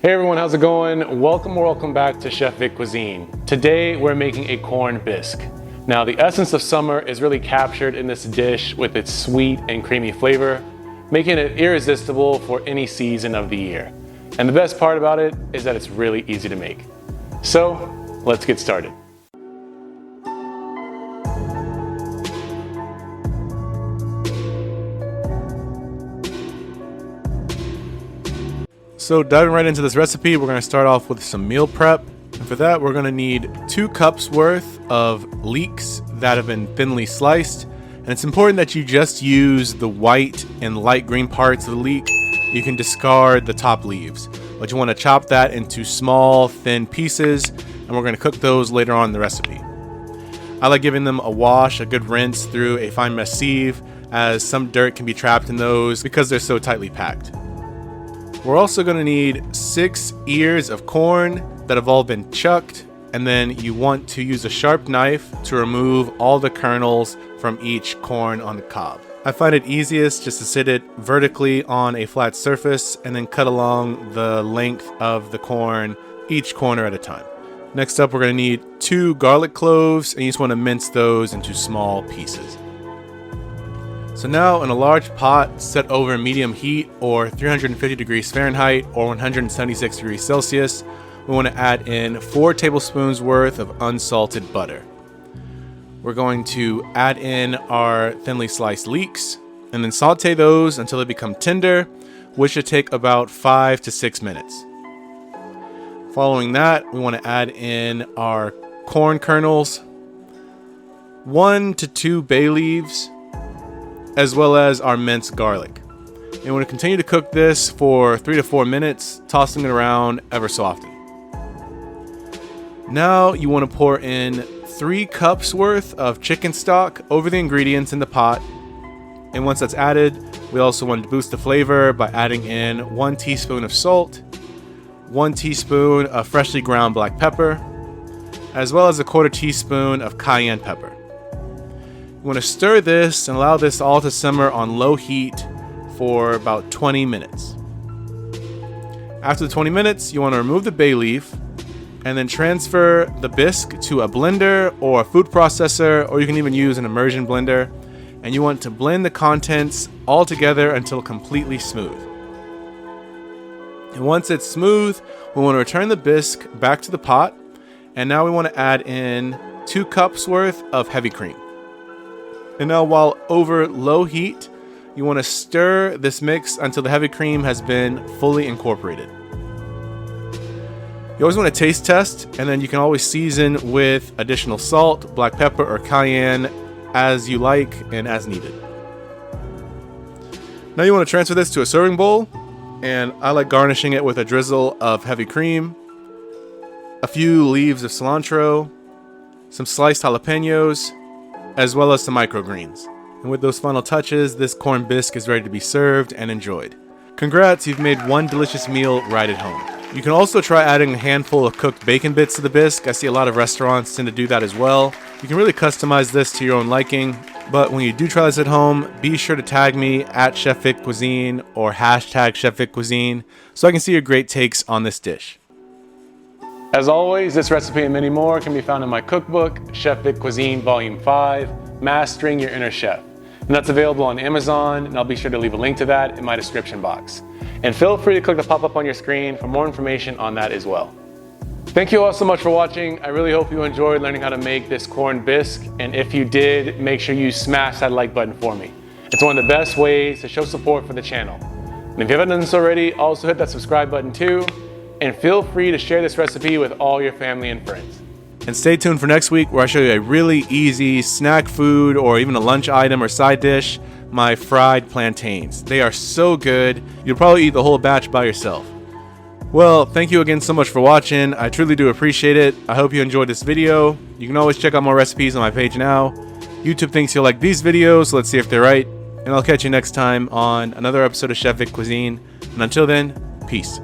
Hey everyone, how's it going? Welcome back to Chef Vic Cuisine. Today we're making a corn bisque. Now the essence of summer is really captured in this dish with its sweet and creamy flavor, making it irresistible for any season of the year. And the best part about it is that it's really easy to make. So let's get started. So diving right into this recipe, we're going to start off with some meal prep. And for that, we're going to need 2 cups worth of leeks that have been thinly sliced. And it's important that you just use the white and light green parts of the leek. You can discard the top leaves, but you want to chop that into small, thin pieces, and we're going to cook those later on in the recipe. I like giving them a wash, a good rinse through a fine mesh sieve, as some dirt can be trapped in those because they're so tightly packed. We're also going to need 6 ears of corn that have all been chucked, and then you want to use a sharp knife to remove all the kernels from each corn on the cob. I find it easiest just to sit it vertically on a flat surface and then cut along the length of the corn, each corner at a time. Next up, we're going to need 2 garlic cloves, and you just want to mince those into small pieces. So now in a large pot set over medium heat, or 350 degrees Fahrenheit or 176 degrees Celsius, we want to add in 4 tablespoons worth of unsalted butter. We're going to add in our thinly sliced leeks and then saute those until they become tender, which should take about 5 to 6 minutes. Following that, we want to add in our corn kernels, 1 to 2 bay leaves, as well as our minced garlic. And we're going to continue to cook this for 3 to 4 minutes, tossing it around ever so often. Now you want to pour in 3 cups worth of chicken stock over the ingredients in the pot. And once that's added, we also want to boost the flavor by adding in 1 teaspoon of salt, 1 teaspoon of freshly ground black pepper, as well as a 1/4 teaspoon of cayenne pepper. You want to stir this and allow this all to simmer on low heat for about 20 minutes. After the 20 minutes, you want to remove the bay leaf and then transfer the bisque to a blender or a food processor, or you can even use an immersion blender. And you want to blend the contents all together until completely smooth. And once it's smooth, we want to return the bisque back to the pot. And now we want to add in 2 cups worth of heavy cream. And now while over low heat, you want to stir this mix until the heavy cream has been fully incorporated. You always want to taste test, and then you can always season with additional salt, black pepper, or cayenne as you like and as needed. Now you want to transfer this to a serving bowl, and I like garnishing it with a drizzle of heavy cream, a few leaves of cilantro, some sliced jalapenos, as well as some microgreens. And with those final touches, this corn bisque is ready to be served and enjoyed. Congrats, you've made one delicious meal right at home. You can also try adding a handful of cooked bacon bits to the bisque. I see a lot of restaurants tend to do that as well. You can really customize this to your own liking, but when you do try this at home, be sure to tag me at Chef Vic Cuisine or hashtag Chef Vic Cuisine so I can see your great takes on this dish. As always, this recipe and many more can be found in my cookbook, Chef Vic Cuisine Volume 5, Mastering Your Inner Chef. And that's available on Amazon, and I'll be sure to leave a link to that in my description box. And feel free to click the pop-up on your screen for more information on that as well. Thank you all so much for watching. I really hope you enjoyed learning how to make this corn bisque. And if you did, make sure you smash that like button for me. It's one of the best ways to show support for the channel. And if you haven't done this already, also hit that subscribe button too. And feel free to share this recipe with all your family and friends. And stay tuned for next week where I show you a really easy snack food or even a lunch item or side dish, my fried plantains. They are so good, you'll probably eat the whole batch by yourself. Well, thank you again so much for watching. I truly do appreciate it. I hope you enjoyed this video. You can always check out more recipes on my page now. YouTube thinks you'll like these videos, so let's see if they're right. And I'll catch you next time on another episode of Chef Vic Cuisine. And until then, peace.